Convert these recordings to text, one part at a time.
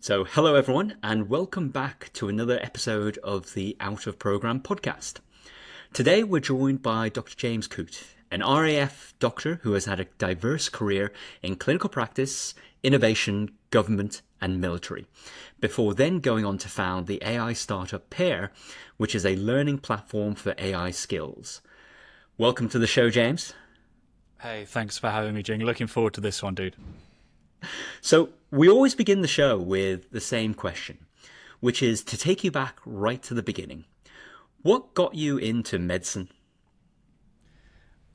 So, hello everyone, and welcome back to another episode of the Out of Program podcast. Today we're joined by Dr. James Kuht, an RAF doctor who has had a diverse career in clinical practice, innovation, government, and military, before then going on to found the AI startup Pear, which is a learning platform for AI skills. Welcome to the show, James. Hey, thanks for having me, Jing. Looking forward to this one, dude. So, we always begin the show with the same question, which is to take you back right to the beginning. What got you into medicine?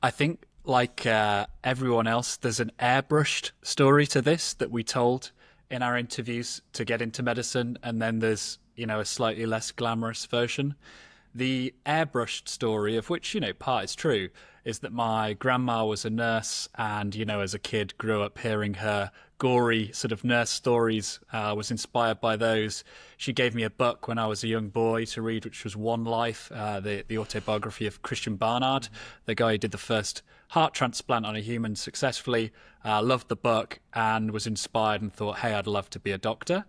I think, like everyone else, there's an airbrushed story to this that we told in our interviews to get into medicine, and then there's, a slightly less glamorous version. The airbrushed story, of which, part is true, is that my grandma was a nurse and, as a kid grew up hearing her gory sort of nurse stories, was inspired by those. She gave me a book when I was a young boy to read, which was One Life, the autobiography of Christian Barnard, the guy who did the first heart transplant on a human successfully. Loved the book and was inspired and thought, hey, I'd love to be a doctor.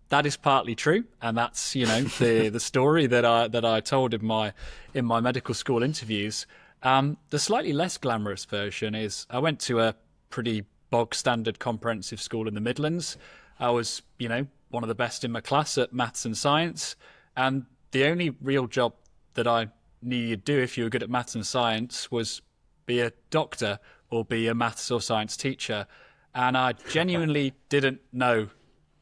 That is partly true, and that's the story that I told in my medical school interviews. The slightly less glamorous version is I went to a pretty bog standard comprehensive school in the Midlands. I was one of the best in my class at maths and science, and the only real job that I knew you'd do if you were good at maths and science was be a doctor or be a maths or science teacher, and I genuinely didn't know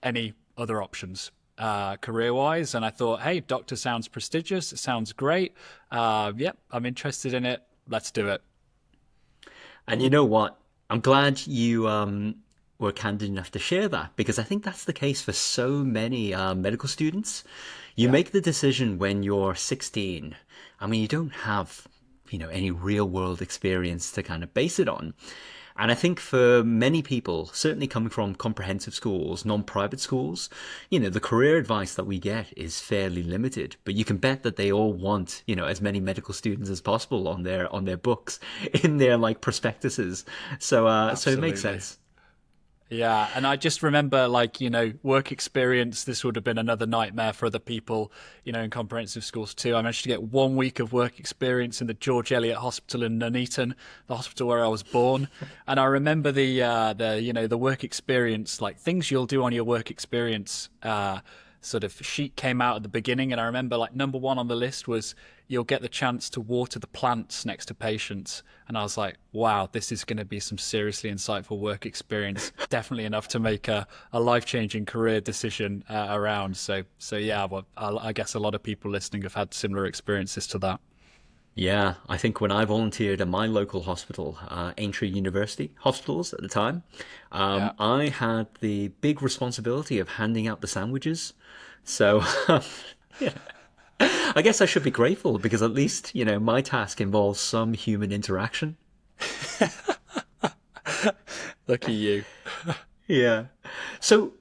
any other options career-wise, and I thought, hey, doctor sounds prestigious, it sounds great, yep, I'm interested in it, let's do it. And you know what? I'm glad you were candid enough to share that, because I think that's the case for so many medical students. You make the decision when you're 16. I mean, you don't have any real world experience to kind of base it on. And I think for many people, certainly coming from comprehensive schools, non-private schools, the career advice that we get is fairly limited. But you can bet that they all want, as many medical students as possible on their books, in their prospectuses. So it makes sense. Yeah, and I just remember, work experience, this would have been another nightmare for other people, in comprehensive schools too. I managed to get 1 week of work experience in the George Eliot Hospital in Nuneaton, the hospital where I was born. And I remember the work experience, things you'll do on your work experience sort of sheet came out at the beginning. And I remember number one on the list was you'll get the chance to water the plants next to patients. And I was like, wow, this is going to be some seriously insightful work experience. Definitely enough to make a life-changing career decision around. So yeah, well, I guess a lot of people listening have had similar experiences to that. Yeah, I think when I volunteered at my local hospital, Aintree University Hospitals at the time, Yeah. I had the big responsibility of handing out the sandwiches. So, yeah. I guess I should be grateful because at least, my task involves some human interaction. Lucky you. Yeah. So,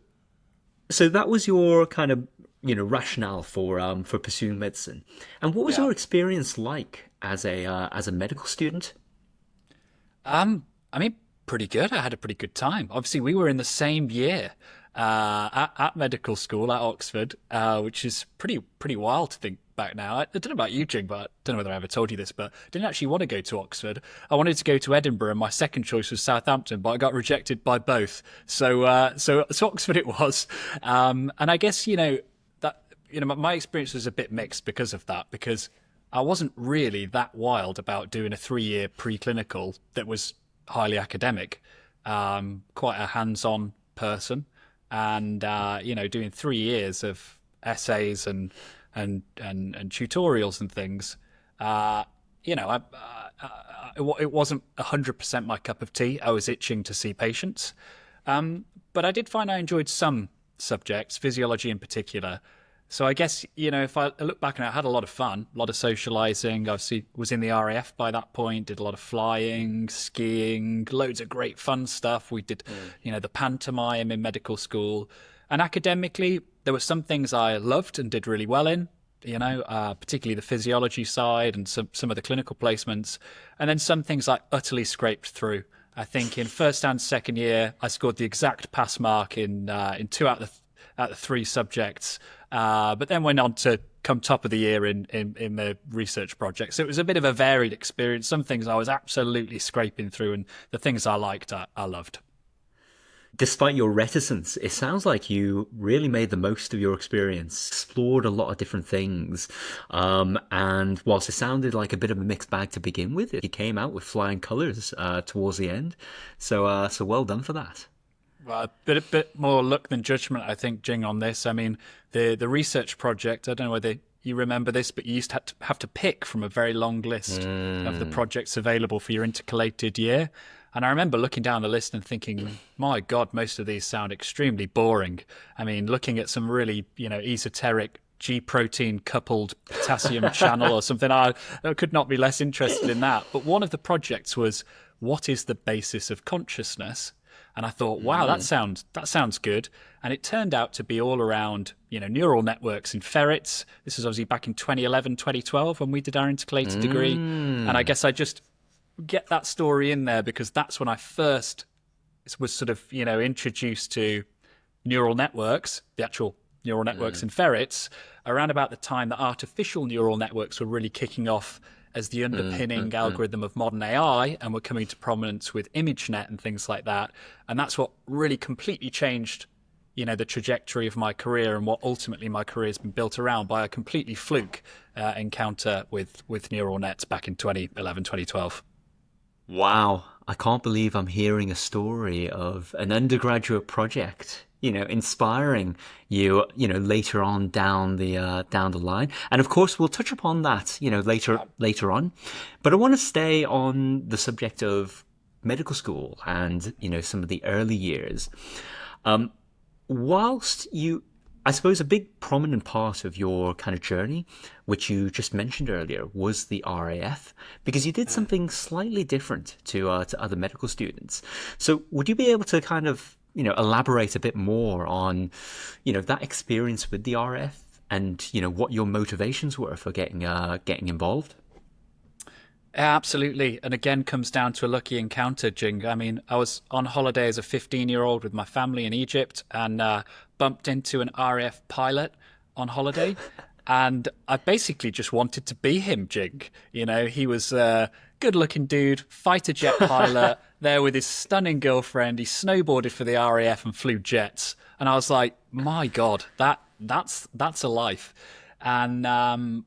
so that was your kind of, rationale for pursuing medicine. And what was Yeah. your experience like as a medical student? I mean, pretty good. I had a pretty good time. Obviously, we were in the same year at medical school at Oxford, which is pretty wild to think back now. I don't know about you, Jing, but I don't know whether I ever told you this, but I didn't actually want to go to Oxford. I wanted to go to Edinburgh, and my second choice was Southampton, but I got rejected by both. So Oxford it was. And I guess that my experience was a bit mixed because of that, because I wasn't really that wild about doing a 3-year preclinical that was highly academic. Quite a hands-on person, and doing 3 years of essays and tutorials and things. It wasn't 100% my cup of tea. I was itching to see patients, but I did find I enjoyed some subjects, physiology in particular. So I guess, if I look back and I had a lot of fun, a lot of socializing. I was in the RAF by that point, did a lot of flying, skiing, loads of great fun stuff. We did, the pantomime in medical school. And academically, there were some things I loved and did really well in, particularly the physiology side and some of the clinical placements. And then some things I utterly scraped through. I think in first and second year, I scored the exact pass mark in two out of the out of 3 subjects, but then went on to come top of the year in the research project. So it was a bit of a varied experience. Some things I was absolutely scraping through, and the things I liked, I loved. Despite your reticence, it sounds like you really made the most of your experience, explored a lot of different things. And whilst it sounded like a bit of a mixed bag to begin with, you came out with flying colours towards the end. So well done for that. Well, a bit more luck than judgment, I think, Jing, on this. I mean, the research project, I don't know whether you remember this, but you used to have to pick from a very long list of the projects available for your intercalated year. And I remember looking down the list and thinking, my God, most of these sound extremely boring. I mean, looking at some really, esoteric G protein coupled potassium channel or something, I could not be less interested in that. But one of the projects was, what is the basis of consciousness? And I thought, wow, that sounds good. And it turned out to be all around, neural networks in ferrets. This was obviously back in 2011, 2012 when we did our intercalated degree. And I guess I just get that story in there because that's when I first was sort of, introduced to neural networks, the actual neural networks in ferrets, around about the time that artificial neural networks were really kicking off as the underpinning algorithm of modern AI, and were coming to prominence with ImageNet and things like that. And that's what really completely changed, the trajectory of my career, and what ultimately my career has been built around by a completely fluke encounter with neural nets back in 2011, 2012. Wow, I can't believe I'm hearing a story of an undergraduate project, inspiring you, later on down the line. And of course, we'll touch upon that, later on. But I want to stay on the subject of medical school and, some of the early years. Whilst I suppose a big prominent part of your kind of journey, which you just mentioned earlier, was the RAF, because you did something slightly different to other medical students. So would you be able to kind of, elaborate a bit more on, that experience with the RAF and, what your motivations were for getting involved? Absolutely. And again, comes down to a lucky encounter, Jing. I mean, I was on holiday as a 15-year-old with my family in Egypt and bumped into an RAF pilot on holiday. And I basically just wanted to be him, Jing. He was a good-looking dude, fighter jet pilot, there with his stunning girlfriend. He snowboarded for the RAF and flew jets. And I was like, my God, that's a life. And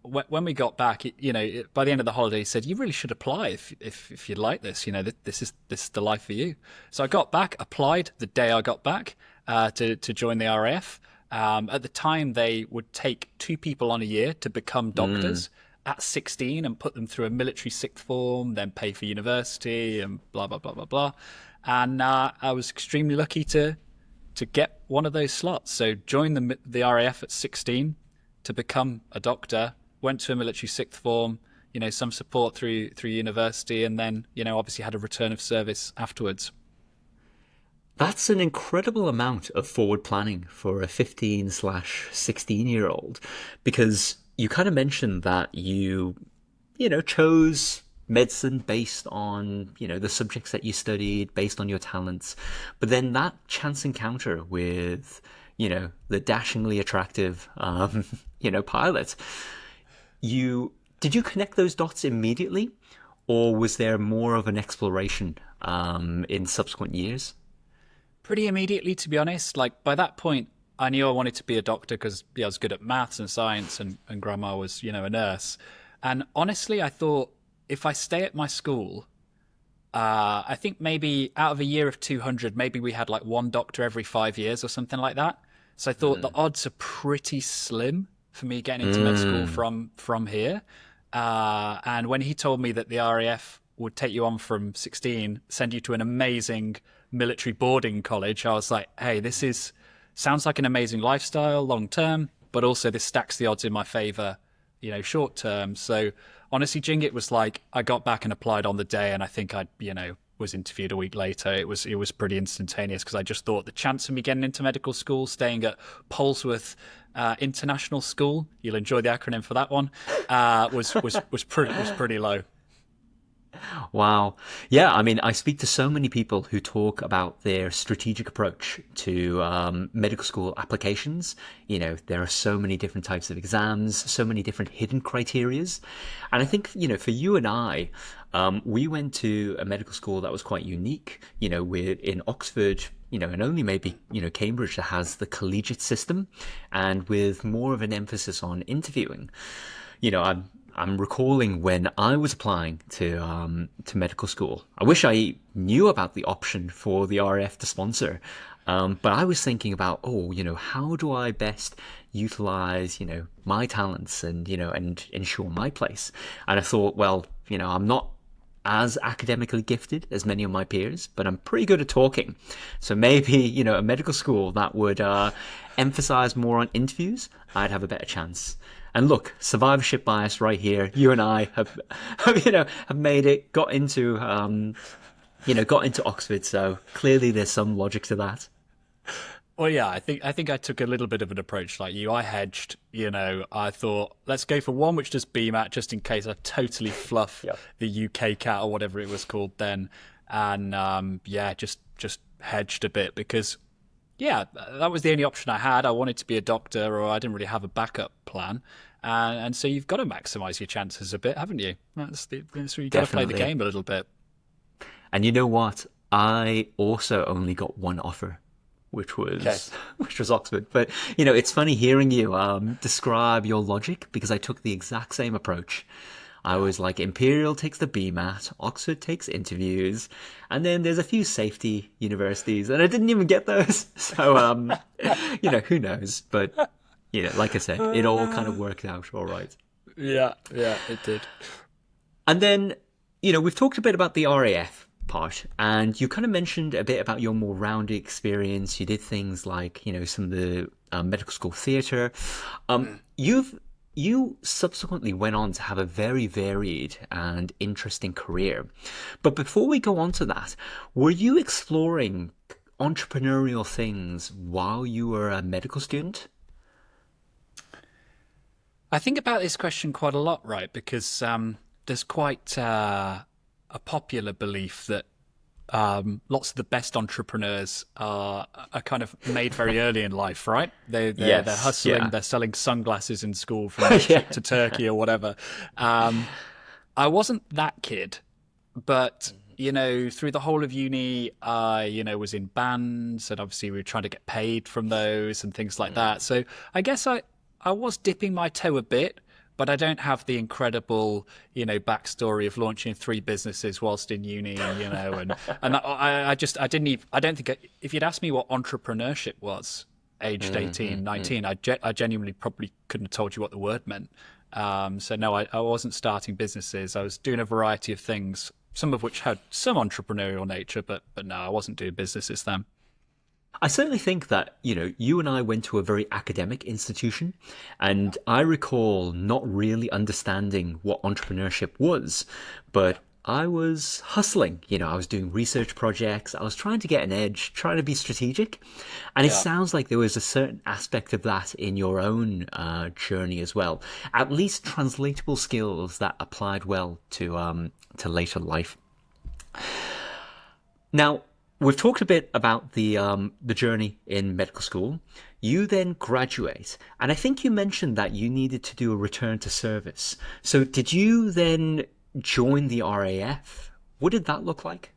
when we got back, by the end of the holiday, he said, "You really should apply if you'd like this. This is the life for you." So I got back, applied the day I got back to join the RAF. At the time, they would take 2 people on a year to become doctors at 16 and put them through a military sixth form, then pay for university and blah blah blah blah blah. And I was extremely lucky to get one of those slots. So joined the RAF at 16. To become a doctor, went to a military sixth form, some support through university, and then, obviously had a return of service afterwards. That's an incredible amount of forward planning for a 15/16-year-old, because you kind of mentioned that you chose medicine based on, the subjects that you studied, based on your talents. But then that chance encounter with, the dashingly attractive, pilot, did you connect those dots immediately, or was there more of an exploration in subsequent years? Pretty immediately, to be honest. Like, by that point, I knew I wanted to be a doctor because I was good at maths and science, and grandma was, a nurse. And honestly, I thought, if I stay at my school, I think maybe out of a year of 200, maybe we had like 1 doctor every 5 years or something like that. So I thought the odds are pretty slim for me getting into med school from here. And when he told me that the RAF would take you on from 16, send you to an amazing military boarding college, I was like, hey, sounds like an amazing lifestyle long term, but also this stacks the odds in my favor, short term. So honestly, Jing, it was like I got back and applied on the day, and I think I, was interviewed a week later. It was pretty instantaneous because I just thought the chance of me getting into medical school, staying at Polesworth International School, you'll enjoy the acronym for that one, was pretty low. Wow. Yeah, I mean, I speak to so many people who talk about their strategic approach to medical school applications. There are so many different types of exams, so many different hidden criterias. And I think, for you and I, we went to a medical school that was quite unique. We're in Oxford, and only maybe, Cambridge that has the collegiate system and with more of an emphasis on interviewing. I'm recalling when I was applying to medical school. I wish I knew about the option for the RAF to sponsor, but I was thinking about, how do I best utilize, my talents and ensure my place. And I thought, well, I'm not as academically gifted as many of my peers, but I'm pretty good at talking. So maybe, a medical school that would emphasize more on interviews, I'd have a better chance. And look, survivorship bias right here. You and I have made it, got into Oxford. So clearly there's some logic to that. Well, yeah, I think I took a little bit of an approach like you. I hedged, I thought let's go for one which does BMAT just in case I totally fluff Yep. the UK cat or whatever it was called then, and yeah, just hedged a bit because yeah, that was the only option I had. I wanted to be a doctor, or I didn't really have a backup plan, and so you've got to maximise your chances a bit, haven't you? That's where you've got to play the Definitely. game a little bit. And you know what? I also only got one offer, which Okay. was which was Oxford. But it's funny hearing you describe your logic because I took the exact same approach. I Yeah. was like, Imperial takes the BMAT, Oxford takes interviews, and then there's a few safety universities, and I didn't even get those. So, who knows? But like I said, it all kind of worked out all right. Yeah, yeah, it did. And then, we've talked a bit about the RAF part, and you kind of mentioned a bit about your more rounded experience. You did things like, some of the medical school theatre. You subsequently went on to have a very varied and interesting career. But before we go on to that, were you exploring entrepreneurial things while you were a medical student? I think about this question quite a lot, right? Because there's quite a popular belief that lots of the best entrepreneurs are kind of made very early in life, right? They're Yes, hustling, yeah. they're selling sunglasses in school from their Yeah. trip to Turkey or whatever. Um, I wasn't that kid, but through the whole of uni, I was in bands, and obviously we were trying to get paid from those and things like that. So I guess I was dipping my toe a bit, but I don't have the incredible, backstory of launching three businesses whilst in uni, and I didn't even, I don't think if you'd asked me what entrepreneurship was, aged 18, 19, I genuinely probably couldn't have told you what the word meant. So no, I wasn't starting businesses. I was doing a variety of things, some of which had some entrepreneurial nature, but no, I wasn't doing businesses then. I certainly think that, you and I went to a very academic institution, and I recall not really understanding what entrepreneurship was, but I was hustling. I was doing research projects, I was trying to get an edge, trying to be strategic. And it Yeah. sounds like there was a certain aspect of that in your own journey as well, at least translatable skills that applied well to later life. Now, we've talked a bit about the journey in medical school. You then graduate, and I think you mentioned that you needed to do a return to service. So, did you then join the RAF? What did that look like?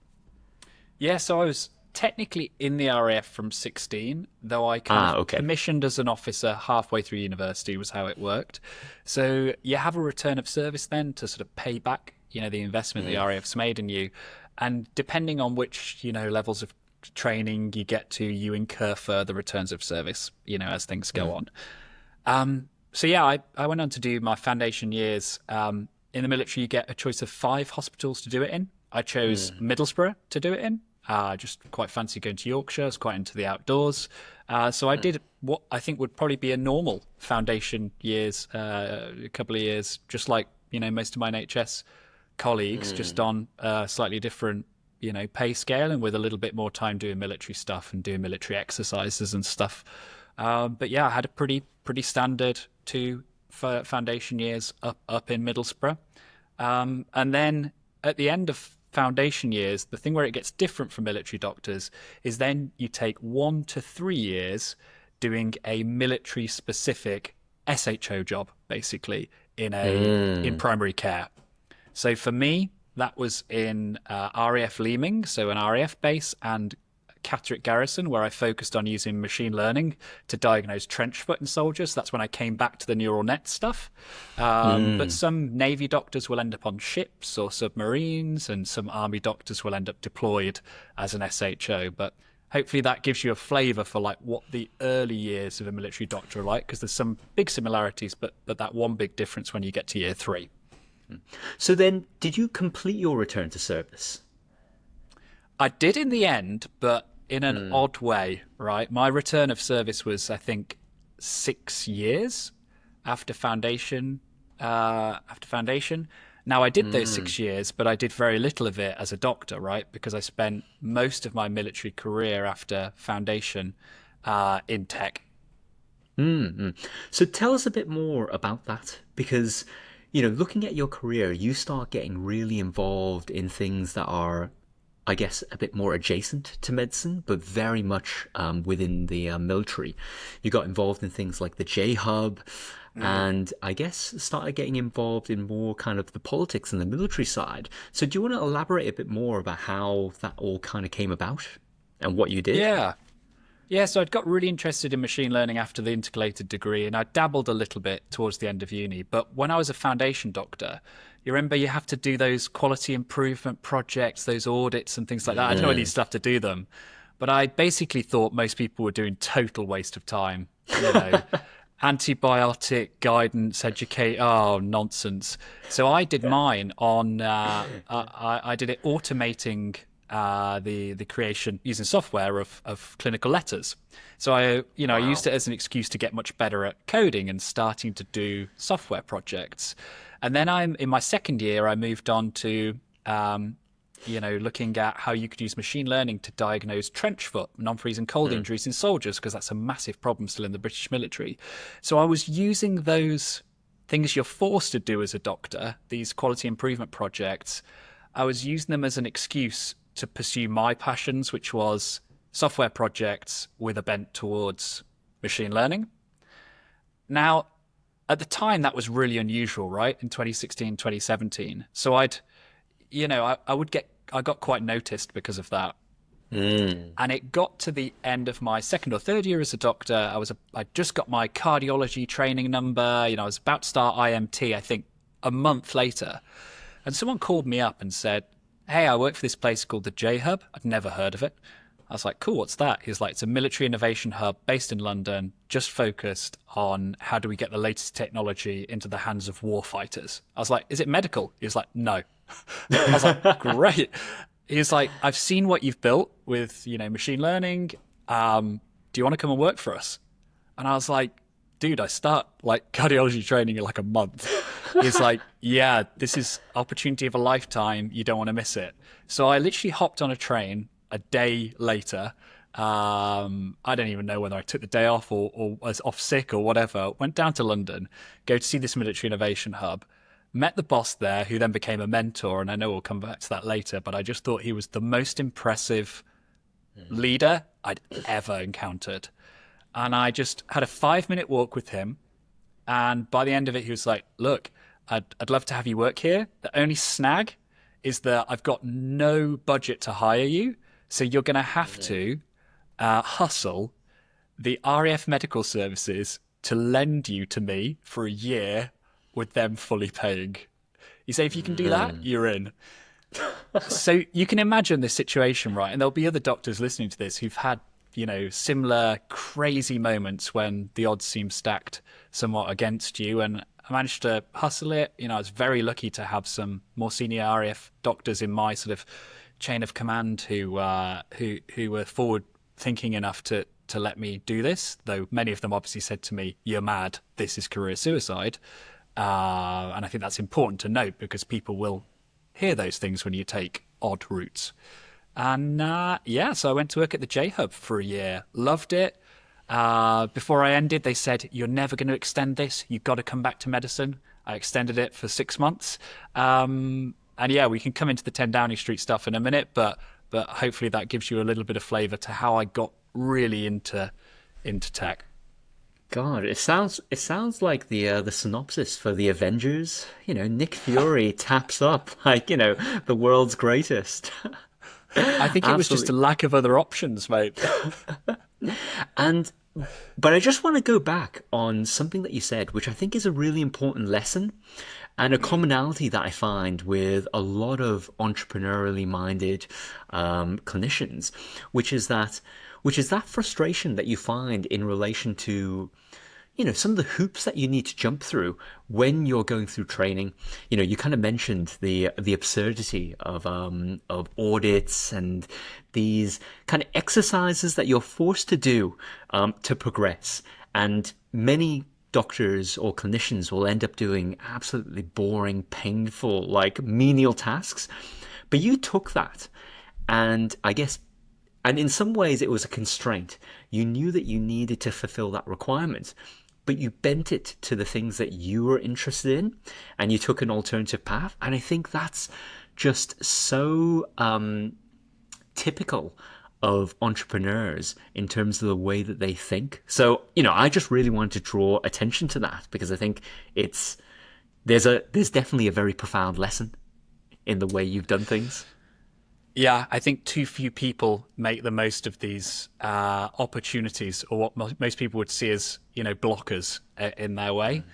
Yeah, so I was technically in the RAF from 16, though I kind Ah, of okay. commissioned as an officer halfway through university was how it worked. So you have a return of service then to sort of pay back, the investment the RAF's made in you. And depending on which, levels of training you get to, you incur further returns of service, as things go on. So yeah, I went on to do my foundation years. In the military, you get a choice of 5 hospitals to do it in. I chose Middlesbrough to do it in. I just quite fancy going to Yorkshire. I was quite into the outdoors. So I did what I think would probably be a normal foundation years, a couple of years, just like, most of my NHS colleagues, just on a slightly different, pay scale and with a little bit more time doing military stuff and doing military exercises and stuff. But yeah, I had a pretty standard 2 for foundation years up in Middlesbrough. And then at the end of foundation years, the thing where it gets different from military doctors is then you take 1 to 3 years doing a military specific SHO job, basically in primary care. So for me, that was in RAF Leeming, so an RAF base, and Catterick Garrison, where I focused on using machine learning to diagnose trench foot in soldiers. That's when I came back to the neural net stuff. But some Navy doctors will end up on ships or submarines, and some Army doctors will end up deployed as an SHO. But hopefully that gives you a flavour for like what the early years of a military doctor are like, because there's some big similarities, but that one big difference when you get to year 3. So then, did you complete your return to service? I did in the end, but in an odd way, right? My return of service was, I think, 6 years after foundation. Now, I did those 6 years, but I did very little of it as a doctor, right? Because I spent most of my military career after foundation in tech. So tell us a bit more about that, because, looking at your career, you start getting really involved in things that are, I guess, a bit more adjacent to medicine, but very much within the military. You got involved in things like the J-Hub, and I guess started getting involved in more kind of the politics and the military side. So do you want to elaborate a bit more about how that all kind of came about and what you did? Yeah, so I'd got really interested in machine learning after the intercalated degree, and I dabbled a little bit towards the end of uni. But when I was a foundation doctor, you remember you have to do those quality improvement projects, those audits and things like that. I don't know whether you still have to do them, but I basically thought most people were doing total waste of time. Antibiotic guidance, educate, nonsense. So I did mine on, I did it automating the creation using software of clinical letters. So I used it as an excuse to get much better at coding and starting to do software projects. And then in my second year, I moved on to looking at how you could use machine learning to diagnose trench foot, non-freezing cold injuries in soldiers, because that's a massive problem still in the British military. So I was using those things you're forced to do as a doctor, these quality improvement projects. I was using them as an excuse to pursue my passions, which was software projects with a bent towards machine learning. Now, at the time, that was really unusual, right? In 2016, 2017. So I got quite noticed because of that. And it got to the end of my second or third year as a doctor. I just got my cardiology training number. I was about to start IMT, I think, a month later. And someone called me up and said, "Hey, I work for this place called the J-Hub." I'd never heard of it. I was like, "Cool, what's that?" He was like, "It's a military innovation hub based in London, just focused on how do we get the latest technology into the hands of war fighters." I was like, "Is it medical?" He was like, "No." I was like, "Great." He was like, "I've seen what you've built with, machine learning. Do you want to come and work for us?" And I was like, "Dude, I start like cardiology training in like a month." He's like, "Yeah, this is opportunity of a lifetime. You don't want to miss it." So I literally hopped on a train a day later. I don't even know whether I took the day off or was off sick or whatever. Went down to London, go to see this military innovation hub, met the boss there, who then became a mentor. And I know we'll come back to that later, but I just thought he was the most impressive leader I'd ever encountered. And I just had a 5-minute walk with him. And by the end of it, he was like, "Look, I'd love to have you work here. The only snag is that I've got no budget to hire you. So you're going to have to hustle the RAF medical services to lend you to me for a year with them fully paying." You say, if you can do that, you're in. So you can imagine this situation, right? And there'll be other doctors listening to this who've had, similar crazy moments when the odds seem stacked somewhat against you. And I managed to hustle it. I was very lucky to have some more senior RAF doctors in my sort of chain of command who were forward thinking enough to let me do this, though many of them obviously said to me, "You're mad, this is career suicide." And I think that's important to note, because people will hear those things when you take odd routes. And so I went to work at the J-Hub for a year, loved it. Before I ended, they said, "You're never going to extend this, you've got to come back to medicine." I extended it for 6 months. And yeah, we can come into the 10 Downing Street stuff in a minute, but hopefully that gives you a little bit of flavour to how I got really into tech. God, it sounds like the synopsis for the Avengers. You know, Nick Fury taps up like, the world's greatest. I think it was just a Absolutely. lack of other options, mate. And but I just want to go back on something that you said, which I think is a really important lesson and a commonality that I find with a lot of entrepreneurially minded clinicians, which is that frustration that you find in relation to some of the hoops that you need to jump through when you're going through training. You kind of mentioned the absurdity of audits and these kind of exercises that you're forced to do to progress. And many doctors or clinicians will end up doing absolutely boring, painful, like menial tasks. But you took that, and I guess, and in some ways it was a constraint. You knew that you needed to fulfill that requirement, but you bent it to the things that you were interested in, and you took an alternative path. And I think that's just so typical of entrepreneurs in terms of the way that they think. So, I just really wanted to draw attention to that because I think there's definitely a very profound lesson in the way you've done things. Yeah, I think too few people make the most of these opportunities, or what most people would see as, blockers in their way.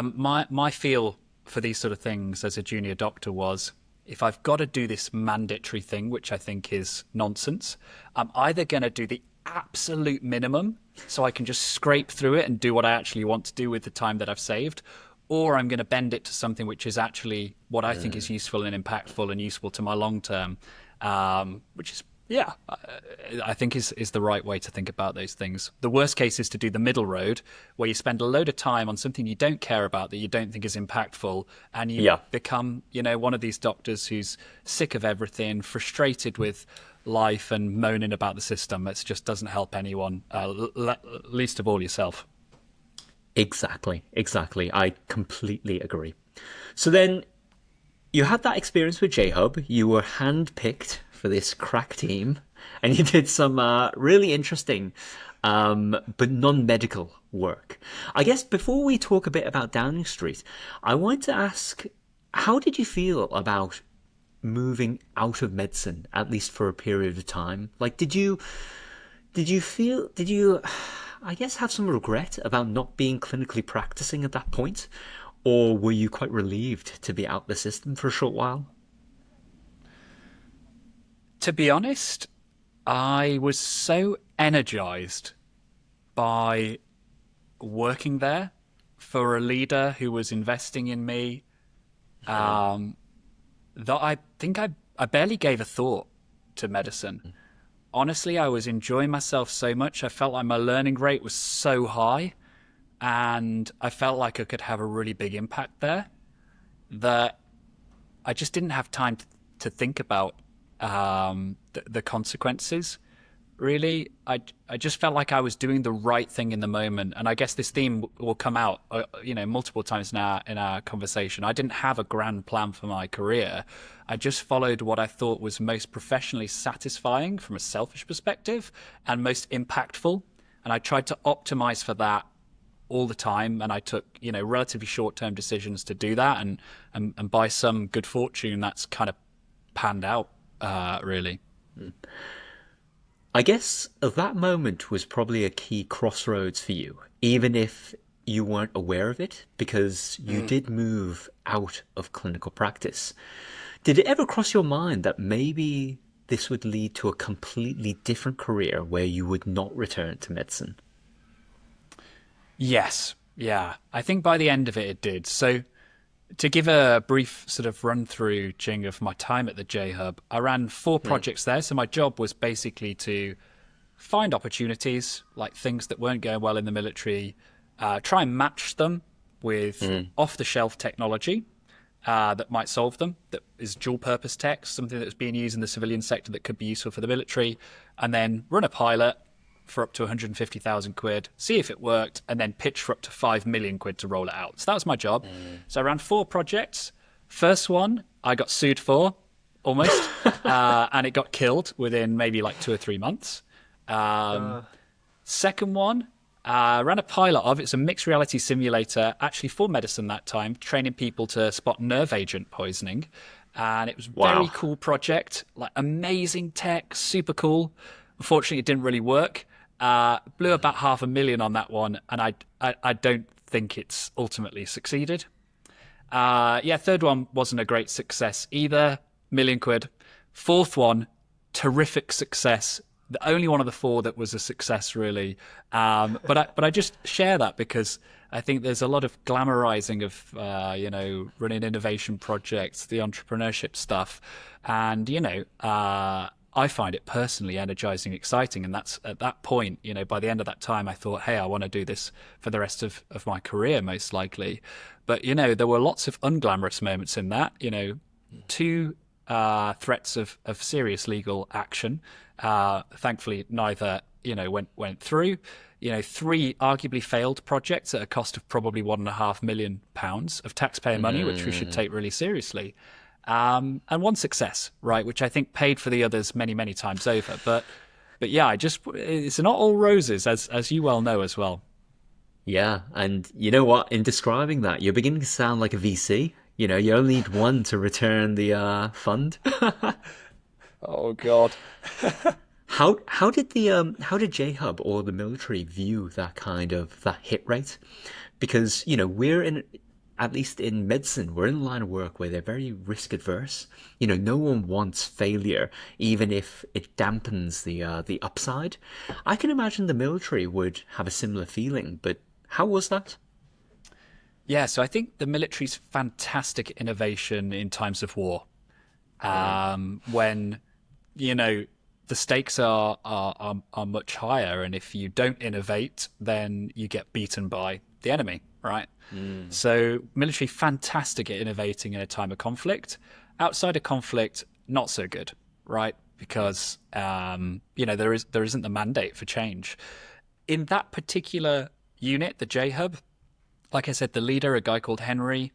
My feel for these sort of things as a junior doctor was, if I've got to do this mandatory thing, which I think is nonsense, I'm either going to do the absolute minimum so I can just scrape through it and do what I actually want to do with the time that I've saved, or I'm going to bend it to something which is actually what I think is useful and impactful and useful to my long term. Which is, yeah, I think is the right way to think about those things. The worst case is to do the middle road, where you spend a load of time on something you don't care about, that you don't think is impactful, and you Yeah. become, one of these doctors who's sick of everything, frustrated with life, and moaning about the system. It just doesn't help anyone, least of all yourself. Exactly. I completely agree. So then you had that experience with J-Hub. You were handpicked for this crack team, and you did some really interesting but non-medical work. I guess before we talk a bit about Downing Street, I want to ask, how did you feel about moving out of medicine, at least for a period of time? Like, did you, I guess, have some regret about not being clinically practicing at that point? Or were you quite relieved to be out the system for a short while? To be honest, I was so energized by working there for a leader who was investing in me, um, that I think I barely gave a thought to medicine. Honestly, I was enjoying myself so much. I felt like my learning rate was so high, and I felt like I could have a really big impact there, that I just didn't have time to think about the consequences. Really, I just felt like I was doing the right thing in the moment, and I guess this theme will come out, multiple times now in our conversation. I didn't have a grand plan for my career. I just followed what I thought was most professionally satisfying from a selfish perspective and most impactful, and I tried to optimize for that all the time. And I took, relatively short-term decisions to do that, and by some good fortune, that's kind of panned out, really. I guess that moment was probably a key crossroads for you, even if you weren't aware of it, because you did move out of clinical practice. Did it ever cross your mind that maybe this would lead to a completely different career where you would not return to medicine? Yes, yeah. I think by the end of it, it did. So to give a brief sort of run through, Jing, of my time at the J Hub, I ran 4 projects there. So my job was basically to find opportunities, like things that weren't going well in the military, try and match them with off-the-shelf technology that might solve them, that is dual-purpose tech, something that's being used in the civilian sector that could be useful for the military, and then run a pilot for up to 150,000 quid, see if it worked, and then pitch for up to 5 million quid to roll it out. So that was my job. So I ran 4 projects. First one, I got sued for almost, and it got killed within maybe like 2 or 3 months. Second one, ran a pilot of it's a mixed reality simulator actually for medicine that time, training people to spot nerve agent poisoning. And it was a very Wow. cool project, like amazing tech, super cool. Unfortunately, it didn't really work. Blew about 500,000 on that one, and I don't think it's ultimately succeeded. Yeah, third one wasn't a great success either. Million quid. Fourth one, terrific success. The only one of the four that was a success, really. But I just share that because I think there's a lot of glamorizing of running innovation projects, the entrepreneurship stuff, and I find it personally energizing, exciting, and that's at that point. By the end of that time, I thought, hey, I want to do this for the rest of my career, most likely. But there were lots of unglamorous moments in that. Two threats of serious legal action. Thankfully, neither went through. Three arguably failed projects at a cost of probably £1.5 million of taxpayer money, which we should take really seriously. And one success, right, which I think paid for the others many, many times over. But yeah, it's not all roses, as you well know as well. Yeah, and you know what? In describing that, you're beginning to sound like a VC. You only need one to return the fund. Oh God. How did J-Hub or the military view that hit rate? Because we're in, at least in medicine, we're in a line of work where they're very risk adverse. No one wants failure, even if it dampens the upside. I can imagine the military would have a similar feeling, but how was that? Yeah, so I think the military's fantastic innovation in times of war. When the stakes are much higher, and if you don't innovate, then you get beaten by the enemy, right? So military fantastic at innovating in a time of conflict. Outside of conflict, not so good, right? Because there isn't the mandate for change. In that particular unit, the J Hub, like I said, the leader, a guy called Henry,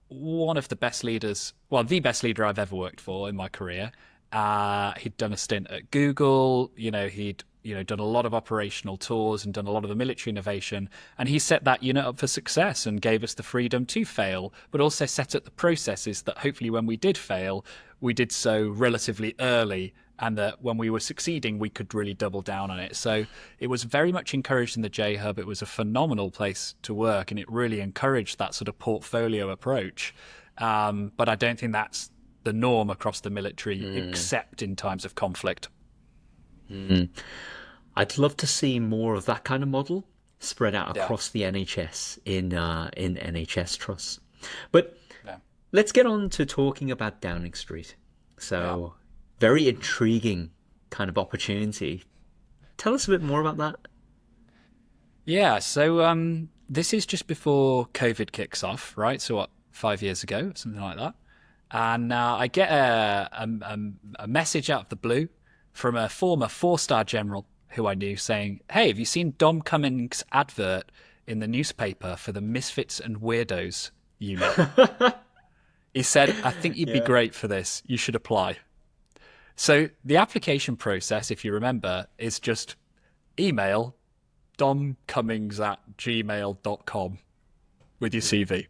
one of the best leaders, well, the best leader I've ever worked for in my career. He'd done a stint at Google. He'd done a lot of operational tours and done a lot of the military innovation. And he set that unit up for success and gave us the freedom to fail, but also set up the processes that hopefully when we did fail, we did so relatively early, and that when we were succeeding, we could really double down on it. So it was very much encouraged in the J Hub. It was a phenomenal place to work, and it really encouraged that sort of portfolio approach. But I don't think that's the norm across the military, except in times of conflict. I'd love to see more of that kind of model spread out Yeah. across the NHS in NHS trusts. But Yeah. let's get on to talking about Downing Street. So, very intriguing kind of opportunity. Tell us a bit more about that. Yeah, so this is just before COVID kicks off, right? So what, 5 years ago, something like that. And I get a message out of the blue from a former four-star general who I knew saying, hey, have you seen Dom Cummings' advert in the newspaper for the Misfits and Weirdos unit? He said, I think you'd be great for this. You should apply. So the application process, if you remember, is just email domcummings@gmail.com with your CV.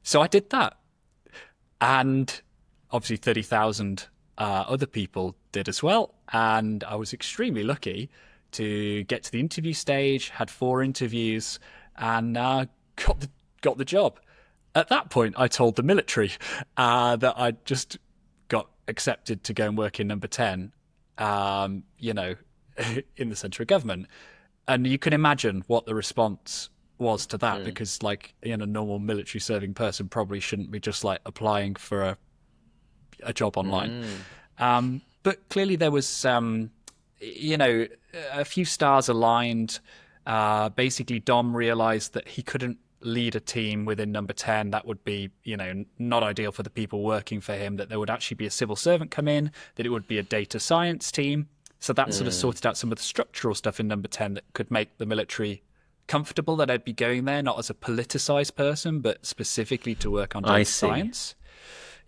So I did that. And obviously 30,000 other people did as well. And I was extremely lucky to get to the interview stage, had 4 interviews, and got the job. At that point, I told the military that I'd just got accepted to go and work in number 10, in the centre of government. And you can imagine what the response was to that, because a normal military serving person probably shouldn't be just applying for a job online. But clearly there was, a few stars aligned. Basically, Dom realised that he couldn't lead a team within number 10. That would be, not ideal for the people working for him, that there would actually be a civil servant come in, that it would be a data science team. So that sort of sorted out some of the structural stuff in number 10 that could make the military comfortable that I'd be going there, not as a politicised person, but specifically to work on data science.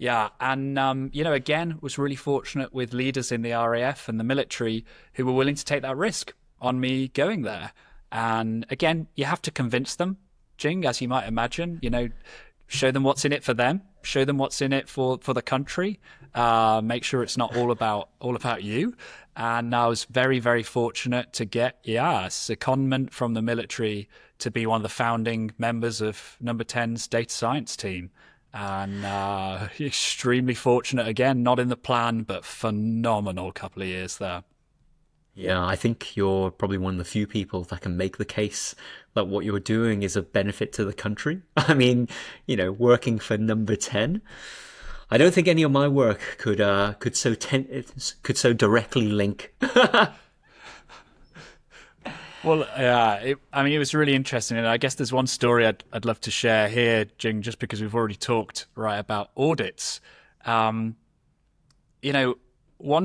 Yeah, and again, was really fortunate with leaders in the RAF and the military who were willing to take that risk on me going there. And again, you have to convince them, Jing, as you might imagine. Show them what's in it for them, show them what's in it for the country. Make sure it's not all about you. And I was very, very fortunate to get a secondment from the military to be one of the founding members of Number 10's data science team. And extremely fortunate again, not in the plan, but phenomenal couple of years there. Yeah, I think you're probably one of the few people that can make the case that what you're doing is a benefit to the country. I mean, working for Number 10. I don't think any of my work could so directly link. Well, yeah, it was really interesting, and I guess there's one story I'd love to share here, Jing, just because we've already talked about audits. One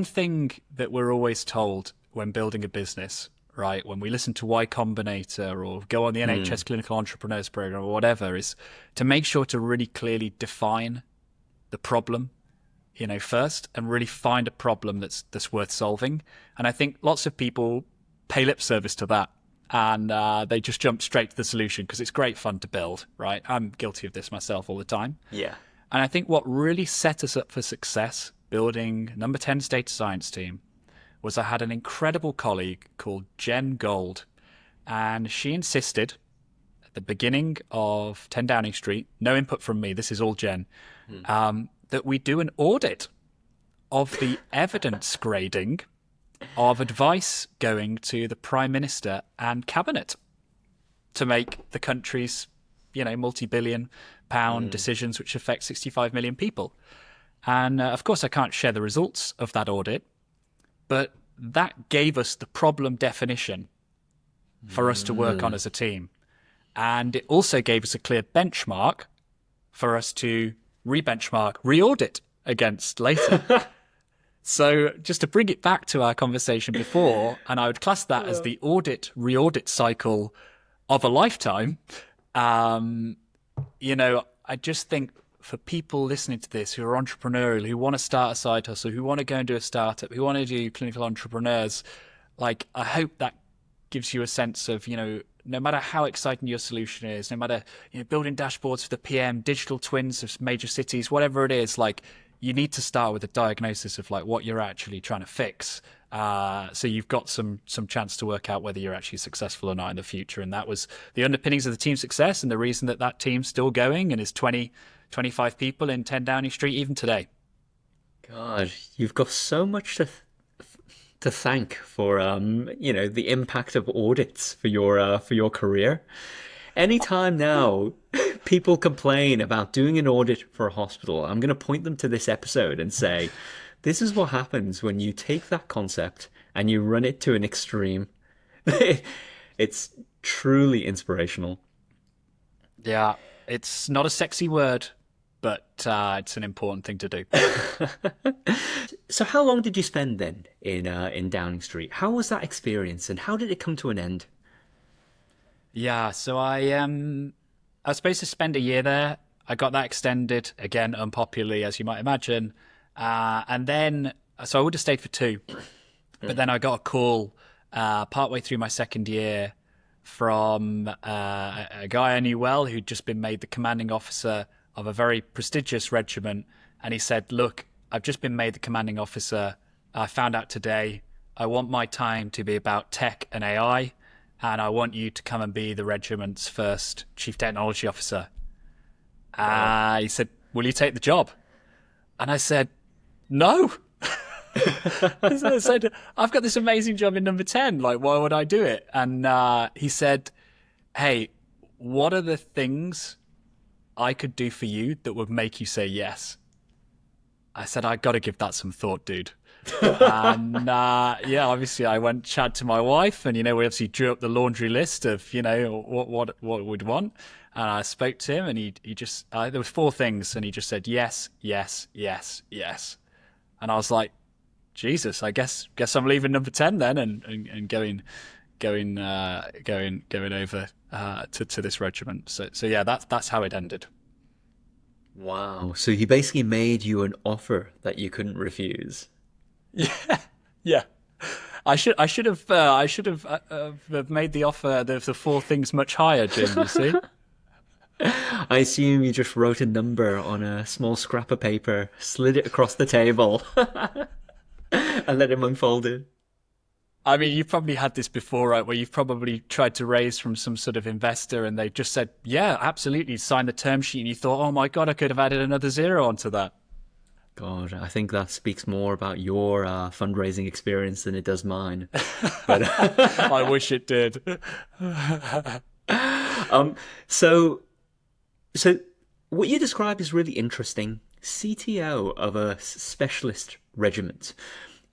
thing that we're always told when building a business, right, when we listen to Y Combinator or go on the NHS Clinical Entrepreneurs Program or whatever, is to make sure to really clearly define the problem, first, and really find a problem that's worth solving. And I think lots of people pay lip service to that, and they just jump straight to the solution because it's great fun to build, right? I'm guilty of this myself all the time. Yeah. And I think what really set us up for success building Number 10's data science team was I had an incredible colleague called Jen Gold, and she insisted at the beginning of 10 Downing Street, no input from me, this is all Jen, that we do an audit of the evidence grading of advice going to the Prime Minister and Cabinet to make the country's, multi-billion pound decisions which affect 65 million people. And of course, I can't share the results of that audit, but that gave us the problem definition for us to work on as a team. And it also gave us a clear benchmark for us to re-benchmark, re-audit against later. So just to bring it back to our conversation before, and I would class that as the re-audit cycle of a lifetime. I just think for people listening to this who are entrepreneurial, who want to start a side hustle, who want to go and do a startup, who want to do clinical entrepreneurs, I hope that gives you a sense of, no matter how exciting your solution is, no matter, building dashboards for the PM, digital twins of major cities, whatever it is, you need to start with a diagnosis of what you're actually trying to fix. So you've got some chance to work out whether you're actually successful or not in the future. And that was the underpinnings of the team's success and the reason that team's still going and is 25 people in 10 Downing Street even today. God, you've got so much to thank for the impact of audits for your career. Anytime now people complain about doing an audit for a hospital, I'm going to point them to this episode and say, this is what happens when you take that concept and you run it to an extreme. It's truly inspirational. Yeah, it's not a sexy word, but it's an important thing to do. So how long did you spend then in Downing Street? How was that experience and how did it come to an end? Yeah, so I was supposed to spend a year there. I got that extended, again, unpopularly, as you might imagine. And then, so I would have stayed for 2. But then I got a call partway through my second year from a guy I knew well who'd just been made the commanding officer of a very prestigious regiment. And he said, look, I've just been made the commanding officer. I found out today I want my time to be about tech and AI. And I want you to come and be the regiment's first chief technology officer. He said, will you take the job? And I said, no. I said, I've got this amazing job in Number 10. Why would I do it? And he said, hey, what are the things I could do for you that would make you say yes? I said, I got to give that some thought, dude. And obviously I went chat to my wife and, we obviously drew up the laundry list of, what we'd want. And I spoke to him and he just, there was 4 things and he just said, yes, yes, yes, yes. And I was like, Jesus, I guess I'm leaving Number 10 then and going over to this regiment. So yeah, that's how it ended. Wow. So he basically made you an offer that you couldn't refuse. Yeah, yeah. I should have made the offer the four things much higher, Jing. You see? I assume you just wrote a number on a small scrap of paper, slid it across the table, and let him unfold it. I mean, you've probably had this before, right? Where you've probably tried to raise from some sort of investor, and they just said, "Yeah, absolutely, sign the term sheet," and you thought, "Oh my god, I could have added another zero onto that." God, I think that speaks more about your fundraising experience than it does mine. But I wish it did. um, so so what you describe is really interesting. CTO of a specialist regiment.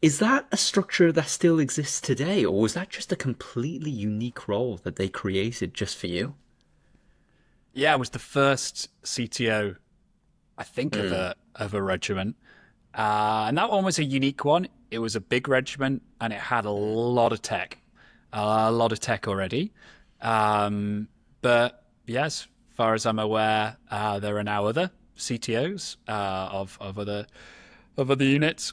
Is that a structure that still exists today, or was that just a completely unique role that they created just for you? Yeah, I was the first CTO, I think, of Mm, a regiment, and that one was a unique one. It was a big regiment, and it had a lot of tech already. Um, but yes, as far as I'm aware, there are now other CTOs of other units,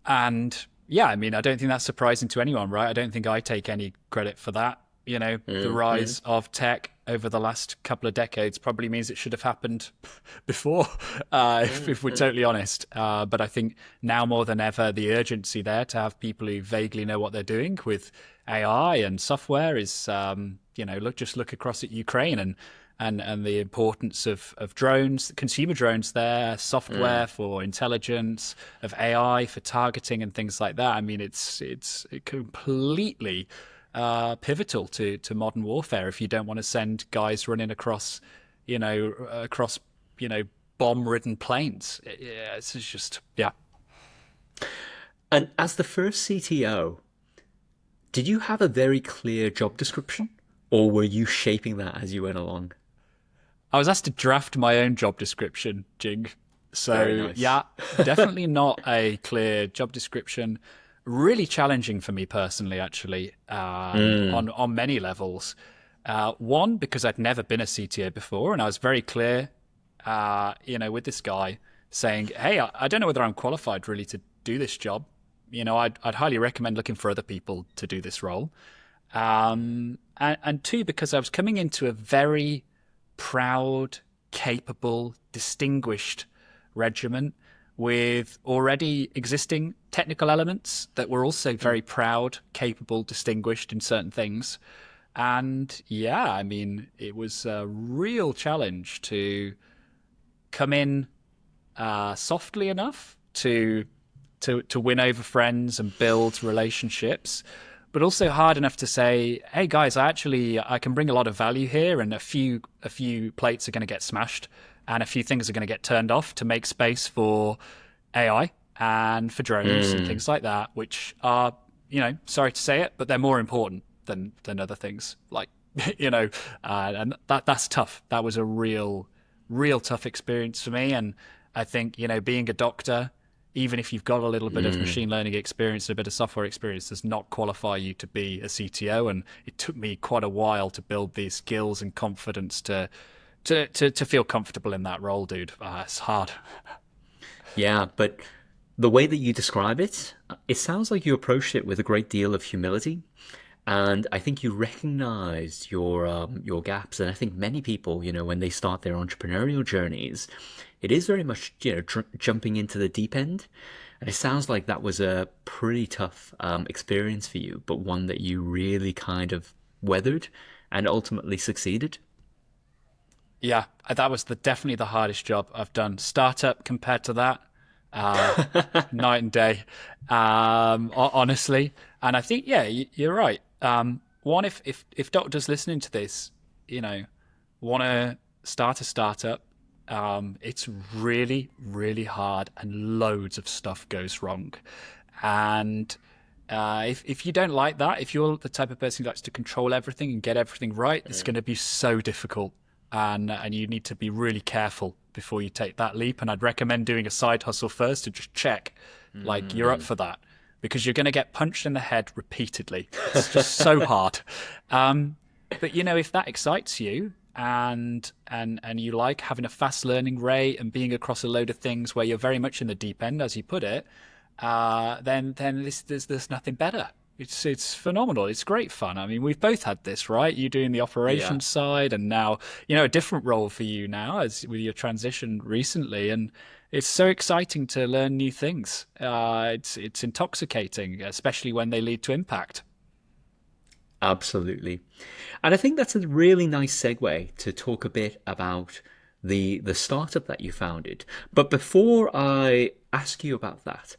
and yeah, I mean, I don't think that's surprising to anyone, right? I don't think I take any credit for that. You know, the mm. rise of tech over the last couple of decades probably means it should have happened before, if we're totally honest. But I think now more than ever, the urgency there to have people who vaguely know what they're doing with AI and software is, just look across at Ukraine and the importance of drones, consumer drones there, software for intelligence, of AI for targeting and things like that. I mean, it's completely pivotal to modern warfare if you don't want to send guys running across bomb-ridden plains. Yeah, it's just yeah. And as the first CTO, did you have a very clear job description, or were you shaping that as you went along? I was asked to draft my own job description, Jing. Very So nice. yeah, definitely not a clear job description. Really challenging for me personally, actually, Mm, on many levels. One, because I'd never been a CTO before, and I was very clear, with this guy saying, "Hey, I don't know whether I'm qualified really to do this job. I'd highly recommend looking for other people to do this role." And two, because I was coming into a very proud, capable, distinguished regiment with already existing technical elements that were also mm, very proud, capable, distinguished in certain things. And yeah, I mean, it was a real challenge to come in softly enough to win over friends and build relationships, but also hard enough to say, "Hey guys, I can bring a lot of value here, and a few plates are going to get smashed, and a few things are going to get turned off to make space for AI and for drones and mm. things like that, which are, sorry to say it, but they're more important than other things. Like, and that's tough. That was a real tough experience for me, and I think being a doctor, even if you've got a little bit of Mm. machine learning experience and a bit of software experience, does not qualify you to be a CTO. And it took me quite a while to build these skills and confidence to feel comfortable in that role, dude. It's hard. Yeah, but the way that you describe it, it sounds like you approached it with a great deal of humility, and I think you recognized your gaps. And I think many people, when they start their entrepreneurial journeys, it is very much jumping into the deep end. And it sounds like that was a pretty tough experience for you, but one that you really kind of weathered and ultimately succeeded. Yeah, that was definitely the hardest job I've done. Startup compared to that, uh, night and day, honestly. And I think, yeah, you're right. One, if doctors listening to this, you know, want to start a startup, it's really, really hard, and loads of stuff goes wrong. And if you don't like that, if you're the type of person who likes to control everything and get everything right, it's going to be so difficult, and you need to be really careful before you take that leap. And I'd recommend doing a side hustle first to just check, like you're up Mm. for that, because you're going to get punched in the head repeatedly. It's just so hard. But if that excites you, and you like having a fast learning rate and being across a load of things where you're very much in the deep end, as you put it, then there's nothing better. It's phenomenal. It's great fun. I mean, we've both had this, right? You doing the Yeah. operations side, and now a different role for you now as with your transition recently, and it's so exciting to learn new things. It's intoxicating, especially when they lead to impact. Absolutely. And I think that's a really nice segue to talk a bit about the startup that you founded. But before I ask you about that,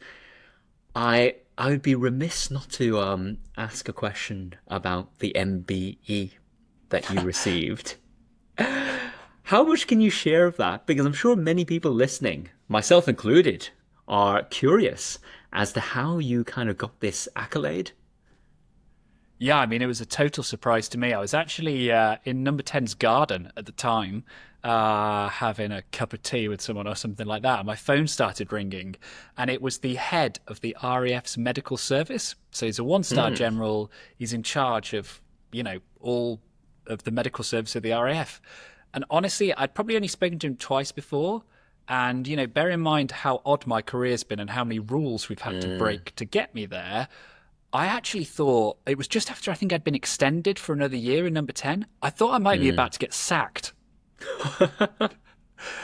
I would be remiss not to ask a question about the MBE that you received. How much can you share of that? Because I'm sure many people listening, myself included, are curious as to how you kind of got this accolade. Yeah, I mean, it was a total surprise to me. I was actually in Number Ten's garden at the time, having a cup of tea with someone or something like that. And my phone started ringing, and it was the head of the RAF's medical service. So he's a one-star Hmm. general. He's in charge of, all of the medical service of the RAF. And honestly, I'd probably only spoken to him twice before. And, bear in mind how odd my career's been and how many rules we've had to Hmm. break to get me there. I actually thought it was just after I think I'd been extended for another year in Number 10. I thought I might be Hmm. about to get sacked.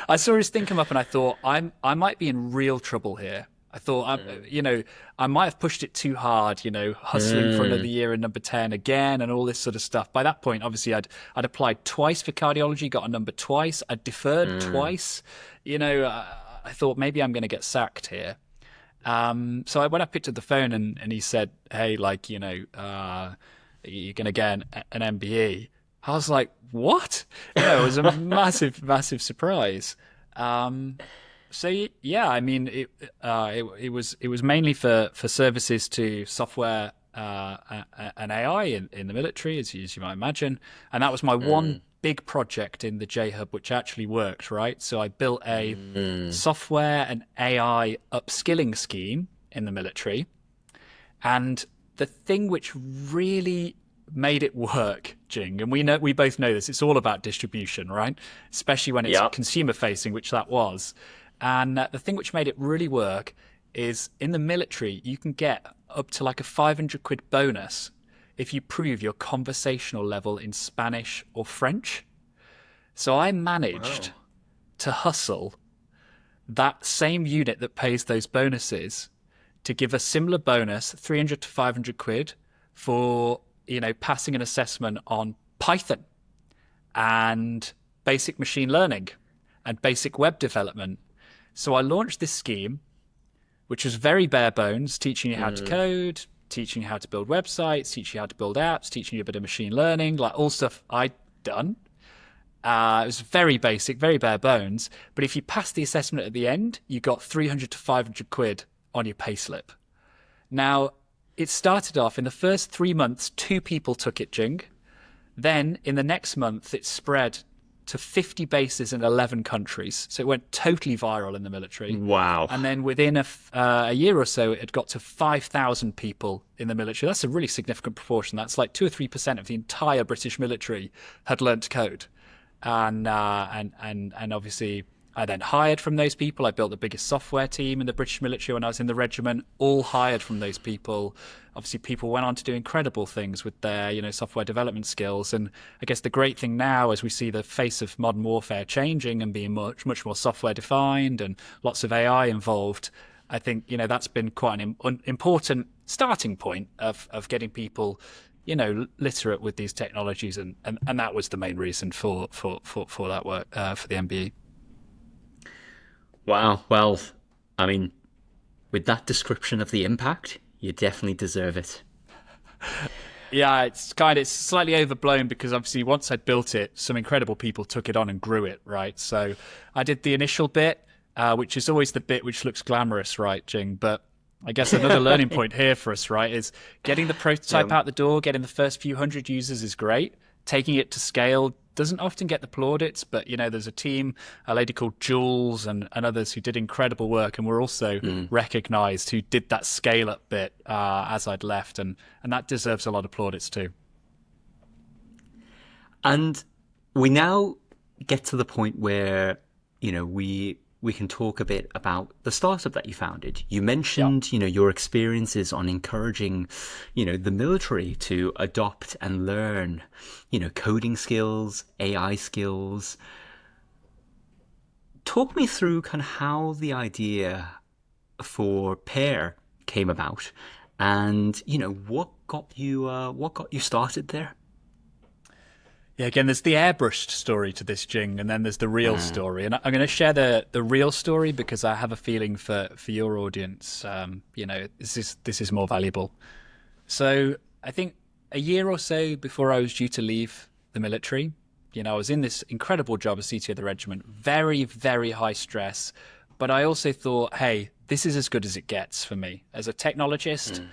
I saw his thing come up and I thought I might be in real trouble here. I thought I might have pushed it too hard, hustling for another Hmm. year in Number 10 again and all this sort of stuff. By that point, obviously I'd applied twice for cardiology, got a number twice, I deferred Hmm. twice. I thought maybe I'm going to get sacked here. So when I picked up the phone and he said, "Hey, like you're gonna get an MBE," I was like, "What?" It was a massive, massive surprise. Um, yeah, I mean, it was mainly for services to software and AI in the military, as you might imagine, and that was my one Hmm. big project in the J Hub, which actually worked. Right, so I built a Hmm. software and AI upskilling scheme in the military, and the thing which really made it work, Jing, and we both know this, it's all about distribution, right? Especially when it's Yeah. consumer facing, which that was. And the thing which made it really work is in the military, you can get up to like a 500 quid bonus if you prove your conversational level in Spanish or French. So I managed Wow. to hustle that same unit that pays those bonuses to give a similar bonus, 300 to 500 quid, for passing an assessment on Python and basic machine learning and basic web development. So I launched this scheme, which was very bare bones, teaching you how to Hmm. code, teaching you how to build websites, teaching you how to build apps, teaching you a bit of machine learning, like all stuff I'd done. It was very basic, very bare bones. But if you passed the assessment at the end, you got 300 to 500 quid on your payslip. Now, it started off in the first 3 months, two people took it, Jing. Then in the next month, it spread to 50 bases in 11 countries. So it went totally viral in the military. Wow. And then within a year or so, it had got to 5,000 people in the military. That's a really significant proportion. That's like 2 or 3% of the entire British military had learnt to code. And obviously I then hired from those people. I built the biggest software team in the British military when I was in the regiment, all hired from those people. Obviously, people went on to do incredible things with their, software development skills. And I guess the great thing now, as we see the face of modern warfare changing and being much, much more software defined and lots of AI involved, I think, that's been quite an important starting point of getting people literate with these technologies, and that was the main reason for that work for the MBE. Wow. Well, I mean, with that description of the impact, you definitely deserve it. Yeah, it's slightly overblown because obviously once I'd built it, some incredible people took it on and grew it, right? So I did the initial bit, which is always the bit which looks glamorous, right, Jing? But I guess another learning point here for us, right, is getting the prototype Yeah. out the door, getting the first few hundred users is great. Taking it to scale doesn't often get the plaudits, but there's a team, a lady called Jules and others who did incredible work and were also Mm. recognised who did that scale up bit as I'd left, and that deserves a lot of plaudits too. And we now get to the point where, we can talk a bit about the startup that you founded. You Yeah. mentioned, your experiences on encouraging, the military to adopt and learn, coding skills, AI skills. Talk me through kind of how the idea for Pear came about, and what got you started there. Yeah, again, there's the airbrushed story to this, Jing, and then there's the real story. And I'm going to share the real story because I have a feeling for your audience, this is more valuable. So I think a year or so before I was due to leave the military, I was in this incredible job as CTO of the regiment, very, very high stress. But I also thought, hey, this is as good as it gets for me. As a technologist,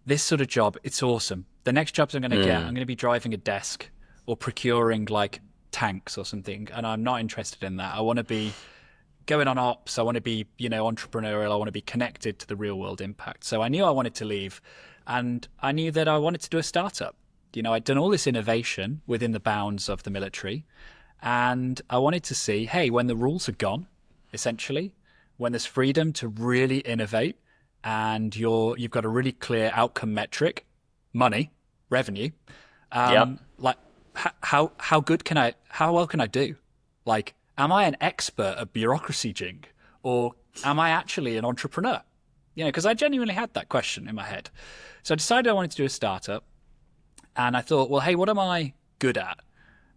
this sort of job, it's awesome. The next jobs I'm going to get, I'm going to be driving a desk or procuring like tanks or something. And I'm not interested in that. I want to be going on ops. I want to be, entrepreneurial. I want to be connected to the real world impact. So I knew I wanted to leave, and I knew that I wanted to do a startup. I'd done all this innovation within the bounds of the military, and I wanted to see, hey, when the rules are gone, essentially, when there's freedom to really innovate, and you've got a really clear outcome metric, money, revenue, Yep. like how well can I do? Like, am I an expert at bureaucracy, Jing, or am I actually an entrepreneur? Because I genuinely had that question in my head. So I decided I wanted to do a startup, and I thought, well, hey, what am I good at?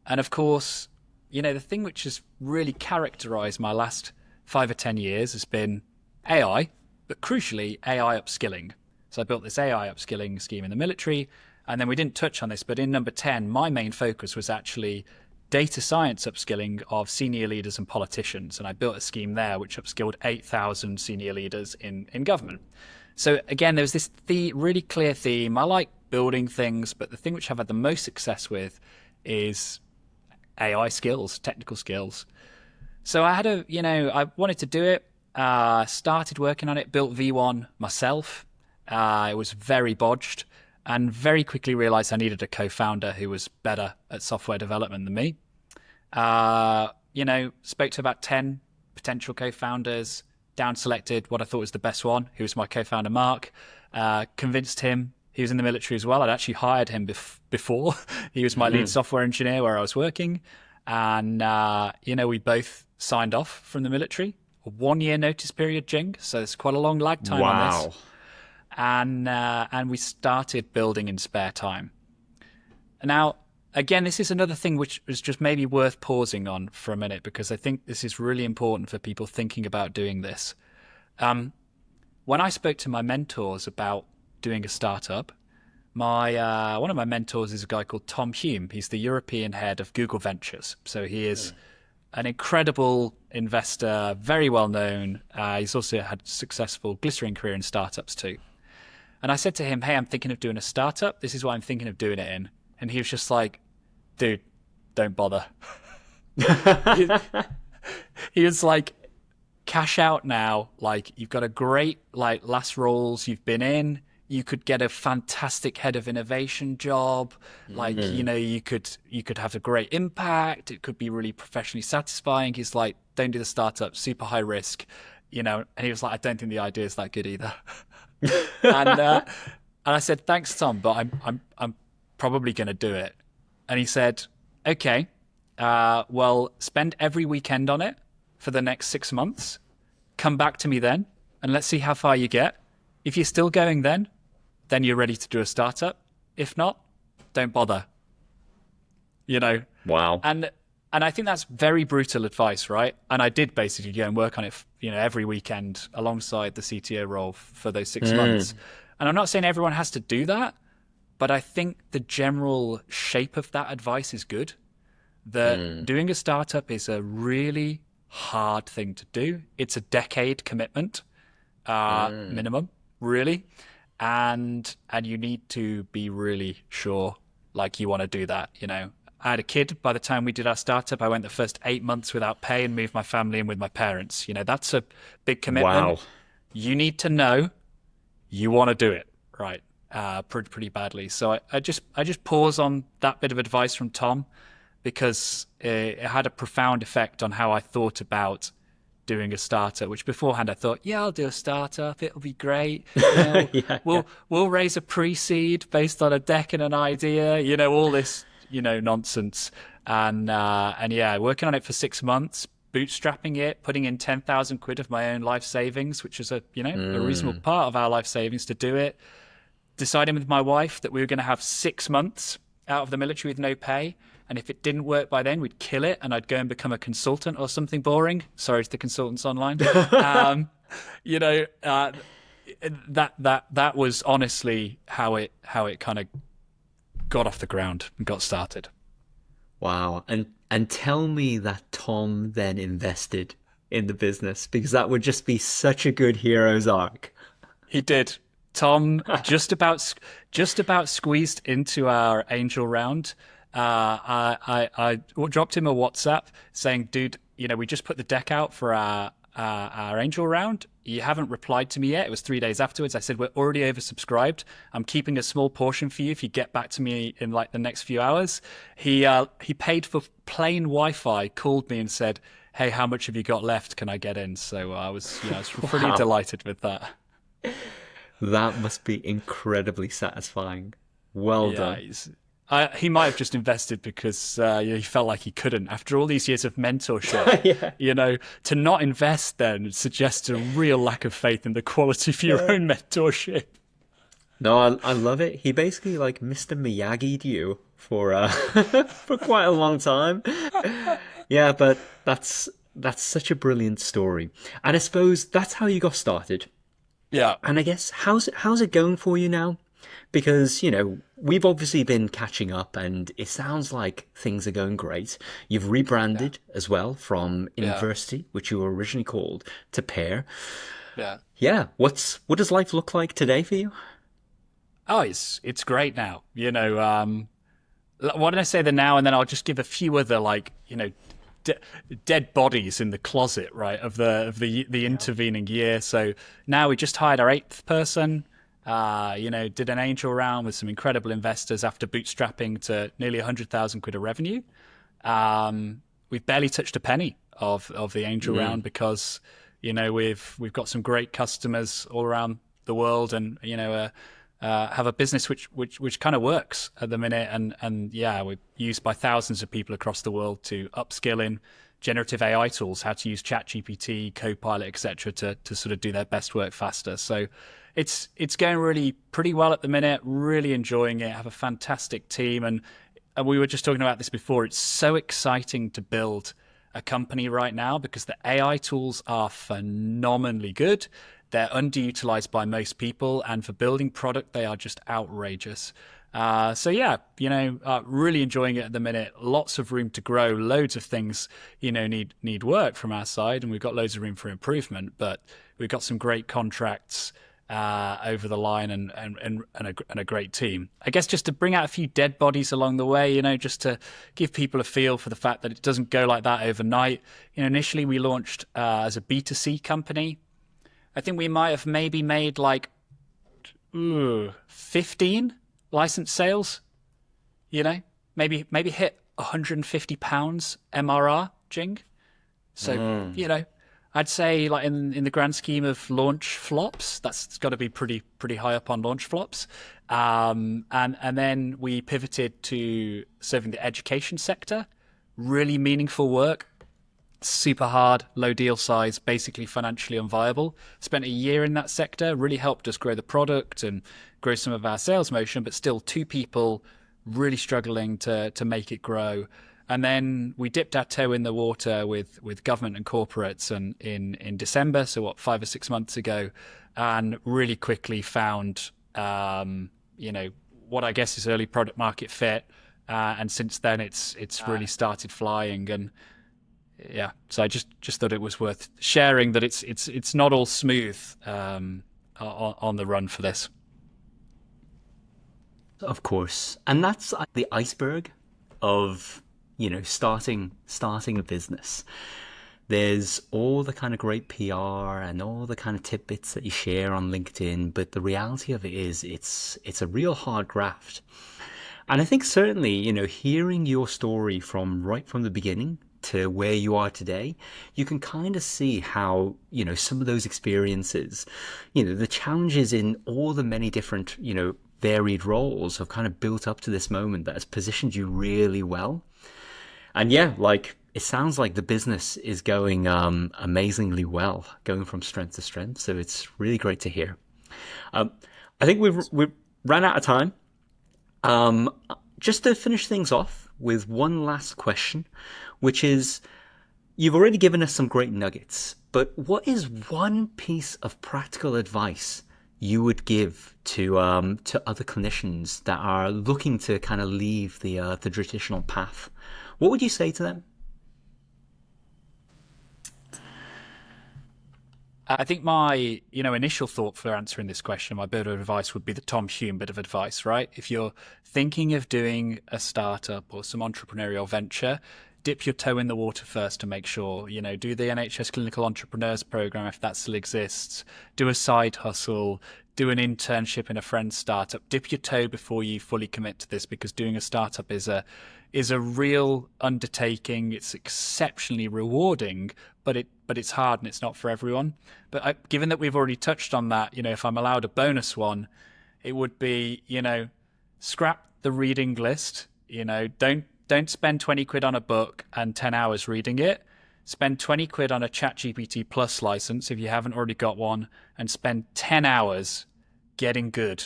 And of course, the thing which has really characterized my last 5 or 10 years has been AI, but crucially AI upskilling. So I built this AI upskilling scheme in the military, and then we didn't touch on this, but in number 10, my main focus was actually data science upskilling of senior leaders and politicians. And I built a scheme there which upskilled 8,000 senior leaders in government. So again, there was this really clear theme. I like building things, but the thing which I've had the most success with is AI skills, technical skills. So I wanted to do it, started working on it, built V1 myself. It was very bodged, and very quickly realized I needed a co-founder who was better at software development than me. Spoke to about 10 potential co-founders, down selected what I thought was the best one, who was my co-founder, Mark. Convinced him. He was in the military as well. I'd actually hired him before. He was my lead software engineer where I was working. And, we both signed off from the military. A 1 year notice period, Jing. So there's quite a long lag time on Wow. this. And we started building in spare time. Now, again, this is another thing which is just maybe worth pausing on for a minute, because I think this is really important for people thinking about doing this. When I spoke to my mentors about doing a startup, one of my mentors is a guy called Tom Hume. He's the European head of Google Ventures. So he is an incredible investor, very well known. He's also had a successful glistering career in startups too. And I said to him, hey, I'm thinking of doing a startup. This is what I'm thinking of doing it in. And he was just like, dude, don't bother. He was like, cash out now. Like, you've got a great, last roles you've been in. You could get a fantastic head of innovation job. You could have a great impact. It could be really professionally satisfying. He's like, don't do the startup, super high risk, and he was like, I don't think the idea is that good either. And I said, thanks, Tom, but I'm probably going to do it. And he said, okay, well, spend every weekend on it for the next 6 months. Come back to me then, and let's see how far you get. If you're still going then you're ready to do a startup. If not, don't bother. Wow. And I think that's very brutal advice, right? And I did basically go and work on it, every weekend alongside the CTO role for those 6 months. And I'm not saying everyone has to do that, but I think the general shape of that advice is good. That doing a startup is a really hard thing to do. It's a decade commitment, minimum, really. And you need to be really sure, you want to do that, I had a kid by the time we did our startup. I went the first 8 months without pay and moved my family in with my parents. That's a big commitment. Wow. You need to know you want to do it, right? Pretty badly. So I just pause on that bit of advice from Tom, because it had a profound effect on how I thought about doing a startup, which beforehand I thought, yeah, I'll do a startup. It'll be great. Yeah, yeah. We'll raise a pre-seed based on a deck and an idea, all this, nonsense. And yeah, working on it for 6 months, bootstrapping it, putting in 10,000 quid of my own life savings, which is a reasonable part of our life savings to do it. Deciding with my wife that we were going to have 6 months out of the military with no pay. And if it didn't work by then, we'd kill it and I'd go and become a consultant or something boring. Sorry to the consultants online. You know, that was honestly how it kind of got off the ground and got started. Wow. And tell me that Tom then invested in the business, because that would just be such a good hero's arc. He did. Tom just about squeezed into our angel round. I dropped him a WhatsApp saying, dude, we just put the deck out for our angel round. You haven't replied to me yet. It was 3 days afterwards. I said, we're already oversubscribed. I'm keeping a small portion for you if you get back to me in like the next few hours. He paid for plain Wi-Fi, called me and said, hey, how much have you got left? Can I get in? So I was pretty Wow. delighted with that. That must be incredibly satisfying. Well Yeah, done. he might have just invested because he felt like he couldn't. After all these years of mentorship, Yeah. to not invest then suggests a real lack of faith in the quality of your own mentorship. No, I love it. He basically like Mr. Miyagi'd you for for quite a long time. Yeah, but that's such a brilliant story. And I suppose that's how you got started. Yeah, And I guess how's it going for you now? Because, we've obviously been catching up and it sounds like things are going great. You've yeah, rebranded as well from yeah, University, which you were originally called, to Pear. yeah. Yeah, what does life look like today for you? Oh, it's great now. Why don't I say the now, and then I'll just give a few other de- dead bodies in the closet, right, of the intervening year. So now we just hired our eighth person. Did an angel round with some incredible investors after bootstrapping to nearly 100,000 quid of revenue. We've barely touched a penny of the angel round because we've got some great customers all around the world, and have a business which kind of works at the minute, and yeah, we're used by thousands of people across the world to upskill in generative AI tools, how to use ChatGPT, Copilot, etc., to sort of do their best work faster. So it's going really pretty well at the minute. Really enjoying it. Have a fantastic team, and we were just talking about this before. It's so exciting to build a company right now because the AI tools are phenomenally good. They're underutilized by most people, and for building product, they are just outrageous. So yeah, really enjoying it at the minute. Lots of room to grow. Loads of things, need work from our side, and we've got loads of room for improvement. But we've got some great contracts over the line, and a great team. I guess just to bring out a few dead bodies along the way, just to give people a feel for the fact that it doesn't go like that overnight. Initially we launched as a B2C company. I think we might have maybe made 15 license sales, maybe hit £150 MRR, Jing. So, I'd say in the grand scheme of launch flops, that's got to be pretty high up on launch flops. And then we pivoted to serving the education sector, really meaningful work. Super hard, low deal size, basically financially unviable. Spent a year in that sector, really helped us grow the product and grow some of our sales motion, but still two people really struggling to make it grow. And then we dipped our toe in the water with government and corporates and in December, so 5 or 6 months ago, and really quickly found what I guess is early product market fit. And since then it's really started flying. And yeah, so I just thought it was worth sharing that it's not all smooth on the run for this. Of course. And that's the iceberg of, starting a business. There's all the kind of great PR and all the kind of tidbits that you share on LinkedIn, but the reality of it is it's a real hard graft. And I think certainly, hearing your story from right from the beginning to where you are today, you can kind of see how, some of those experiences, the challenges in all the many different, varied roles have kind of built up to this moment that has positioned you really well. And yeah, like it sounds like the business is going amazingly well, going from strength to strength. So it's really great to hear. Um, I think we've ran out of time. Um, just to finish things off with one last question, which is you've already given us some great nuggets, but what is one piece of practical advice you would give to other clinicians that are looking to kind of leave the traditional path? What would you say to them? I think my, initial thought for answering this question, my bit of advice would be the Tom Hume bit of advice, right? If you're thinking of doing a startup or some entrepreneurial venture, dip your toe in the water first to make sure, do the NHS Clinical Entrepreneurs Program if that still exists, do a side hustle, do an internship in a friend's startup, dip your toe before you fully commit to this because doing a startup is a real undertaking. It's exceptionally rewarding, but it's hard and it's not for everyone. But given that we've already touched on that, if I'm allowed a bonus one, it would be, scrap the reading list. Don't spend 20 quid on a book and 10 hours reading it. Spend 20 quid on a ChatGPT Plus license if you haven't already got one, and spend 10 hours getting good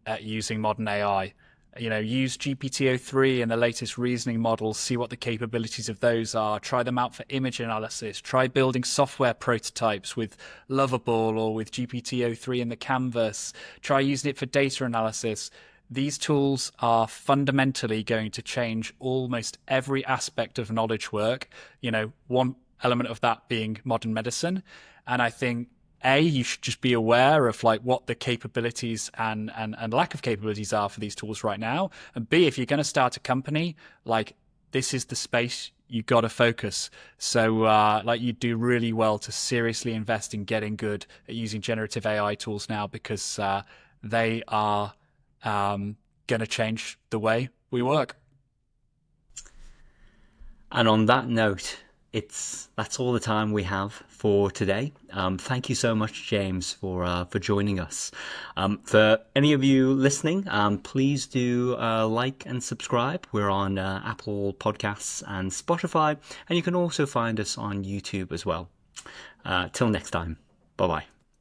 at using modern AI. Use GPT-03 and the latest reasoning models, see what the capabilities of those are, try them out for image analysis, try building software prototypes with Lovable or with GPT-03 in the canvas, try using it for data analysis. These tools are fundamentally going to change almost every aspect of knowledge work, one element of that being modern medicine. And I think you should just be aware of like what the capabilities and lack of capabilities are for these tools right now. And B, if you're going to start a company, like this is the space you got to focus. So you do really well to seriously invest in getting good at using generative AI tools now because they are going to change the way we work. And on that note, that's all the time we have for today. Thank you so much, James, for joining us. For any of you listening, please do like and subscribe. We're on Apple Podcasts and Spotify, and you can also find us on YouTube as well. Till next time, bye bye.